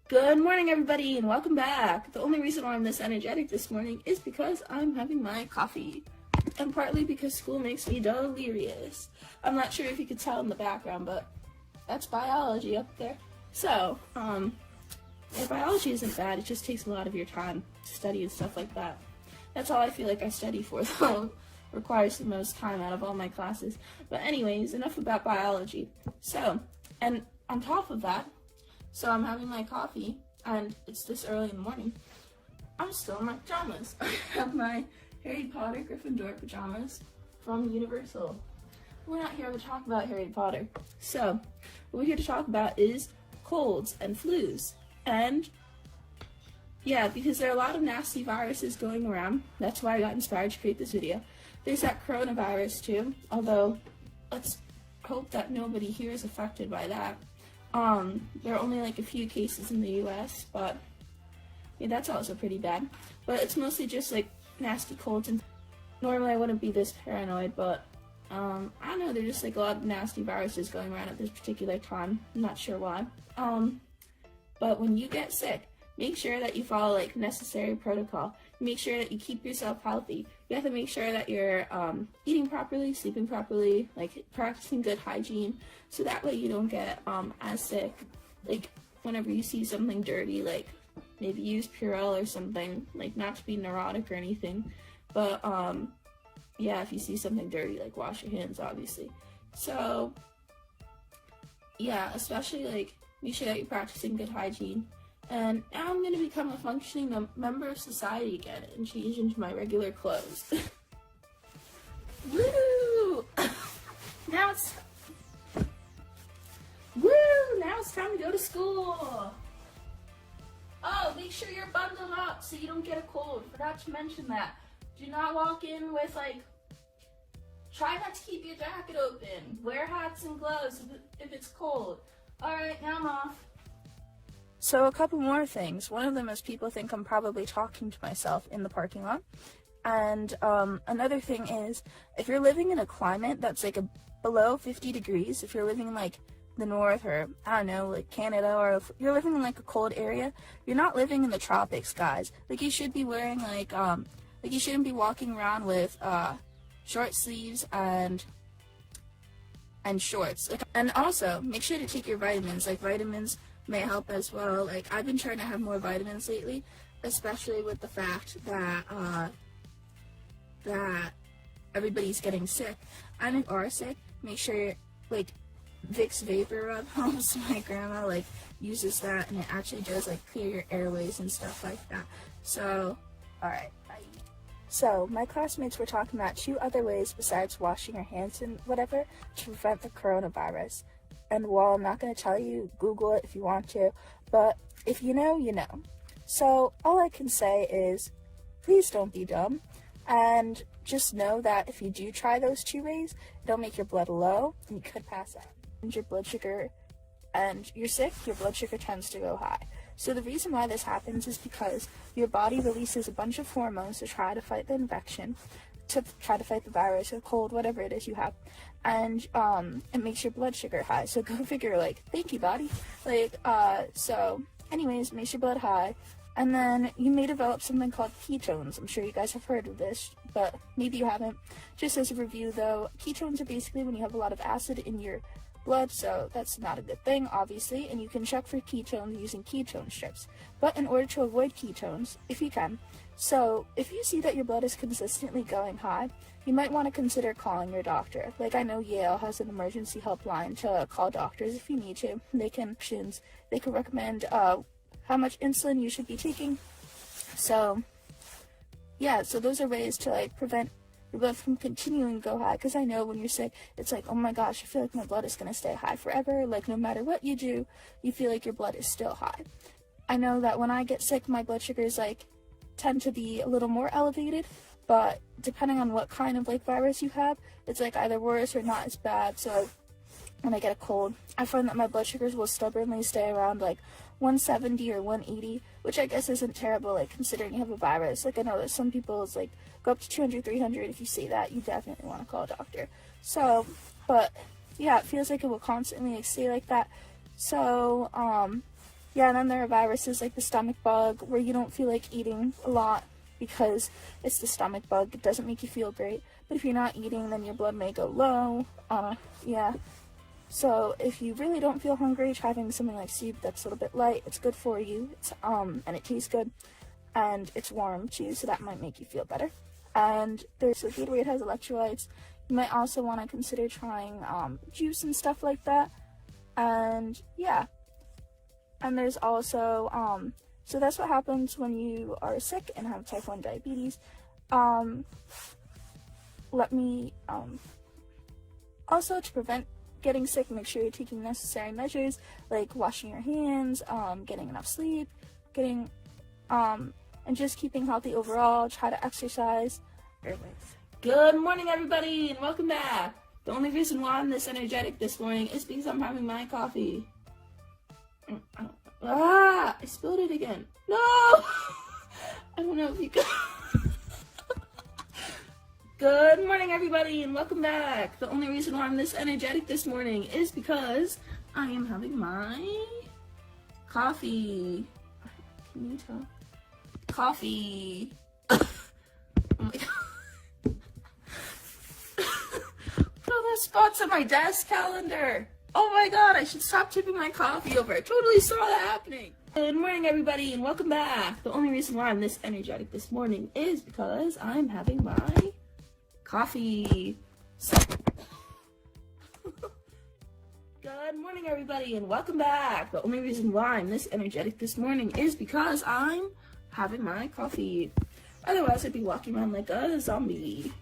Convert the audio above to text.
Good morning, everybody, and welcome back. The only reason why I'm this energetic this morning is because I'm having my coffee, and partly because school makes me delirious. I'm not sure if you could tell in the background, but that's biology up there. So, biology isn't bad. It just takes a lot of your time to study and stuff like that. That's all I feel like I study for, though. Requires the most time out of all my classes. But anyways, enough about biology. So, and on top of that, so I'm having my coffee, and it's this early in the morning. I'm still in my pajamas. I have my Harry Potter Gryffindor pajamas from Universal. We're not here to talk about Harry Potter. So, what we're here to talk about is colds and flus. And, yeah, because there are a lot of nasty viruses going around. That's why I got inspired to create this video. There's that coronavirus, too. Although, let's hope that nobody here is affected by that. There are only like a few cases in the US, but yeah, that's also pretty bad. But it's mostly just like nasty colds, and normally I wouldn't be this paranoid, but I don't know, there's just like a lot of nasty viruses going around at this particular time. I'm not sure why. But when you get sick, make sure that you follow like necessary protocol. Make sure that you keep yourself healthy. You have to make sure that you're eating properly, sleeping properly, like practicing good hygiene, so that way you don't get as sick. Like whenever you see something dirty, like maybe use Purell or something, like not to be neurotic or anything, but yeah, if you see something dirty, like wash your hands, obviously. So yeah, especially like make sure that you're practicing good hygiene. And now I'm going to become a functioning member of society again and change into my regular clothes. Woo! Now it's time to go to school. Oh, make sure you're bundled up so you don't get a cold. Forgot to mention that. Do not walk in with try not to keep your jacket open. Wear hats and gloves if it's cold. Alright, now I'm off. So a couple more things. One of them is people think I'm probably talking to myself in the parking lot. And another thing is, if you're living in a climate that's like below 50 degrees, if you're living in like the north or, I don't know, like Canada, or if you're living in like a cold area, you're not living in the tropics, guys. Like you should be wearing like you shouldn't be walking around with short sleeves and shorts. And also, make sure to take your vitamins. Like vitamins may help as well. Like I've been trying to have more vitamins lately, especially with the fact that that everybody's getting sick. And if you are sick, make sure like Vicks Vapor Rub helps. My grandma like uses that, and it actually does like clear your airways and stuff like that. So, alright, bye. So, my classmates were talking about 2 other ways besides washing your hands and whatever to prevent the coronavirus. And while I'm not going to tell you, Google it if you want to, but if you know, you know. So all I can say is, please don't be dumb, and just know that if you do try those 2 ways, it'll make your blood low, and you could pass out. And your blood sugar, and you're sick, your blood sugar tends to go high. So the reason why this happens is because your body releases a bunch of hormones to try to fight the infection, to try to fight the virus or cold, whatever it is you have, and it makes your blood sugar high. So go figure, like, thank you, body. So anyways, makes your blood high, and then you may develop something called ketones. I'm sure you guys have heard of this, but maybe you haven't. Just as a review, though, ketones are basically when you have a lot of acid in your blood, so that's not a good thing, obviously, and you can check for ketones using ketone strips. But in order to avoid ketones, if you can, so if you see that your blood is consistently going high, you might want to consider calling your doctor. Like I know Yale has an emergency helpline to call doctors if you need to. They can recommend how much insulin you should be taking. So yeah, so those are ways to like prevent your blood from continuing to go high, because I know when you're sick, it's like, oh my gosh, I feel like my blood is going to stay high forever. Like no matter what you do, you feel like your blood is still high. I know that when I get sick, my blood sugars like tend to be a little more elevated, but depending on what kind of like virus you have, it's like either worse or not as bad. So when I get a cold, I find that my blood sugars will stubbornly stay around like 170 or 180, which I guess isn't terrible, like considering you have a virus. Like I know that some people's like go up to 200, 300. If you see that, you definitely want to call a doctor. So, but yeah, it feels like it will constantly like, stay like that. So, Yeah, and then there are viruses like the stomach bug, where you don't feel like eating a lot because it's the stomach bug. It doesn't make you feel great, but if you're not eating, then your blood may go low. Yeah. So if you really don't feel hungry, try having something like soup that's a little bit light. It's good for you. It's and it tastes good, and it's warm too, so that might make you feel better. And there's a Gatorade has electrolytes. You might also want to consider trying juice and stuff like that. And yeah. And there's also so that's what happens when you are sick and have type 1 diabetes. Also, to prevent getting sick, make sure you're taking necessary measures like washing your hands, getting enough sleep, and just keeping healthy overall. Try to exercise. Good morning, everybody, and welcome back. The only reason why I'm this energetic this morning is because I'm having my coffee. I spilled it again. No! I don't know if you can. Good morning, everybody, and welcome back. The only reason why I'm this energetic this morning is because I am having my coffee. Can you tell? Coffee. Oh my god. Look at all those spots on my desk calendar. Oh my god, I should stop tipping my coffee over. I totally saw that happening. Good morning, everybody, and welcome back. The only reason why I'm this energetic this morning is because I'm having my coffee. Good morning, everybody, and welcome back. The only reason why I'm this energetic this morning is because I'm having my coffee. Otherwise, I'd be walking around like a zombie.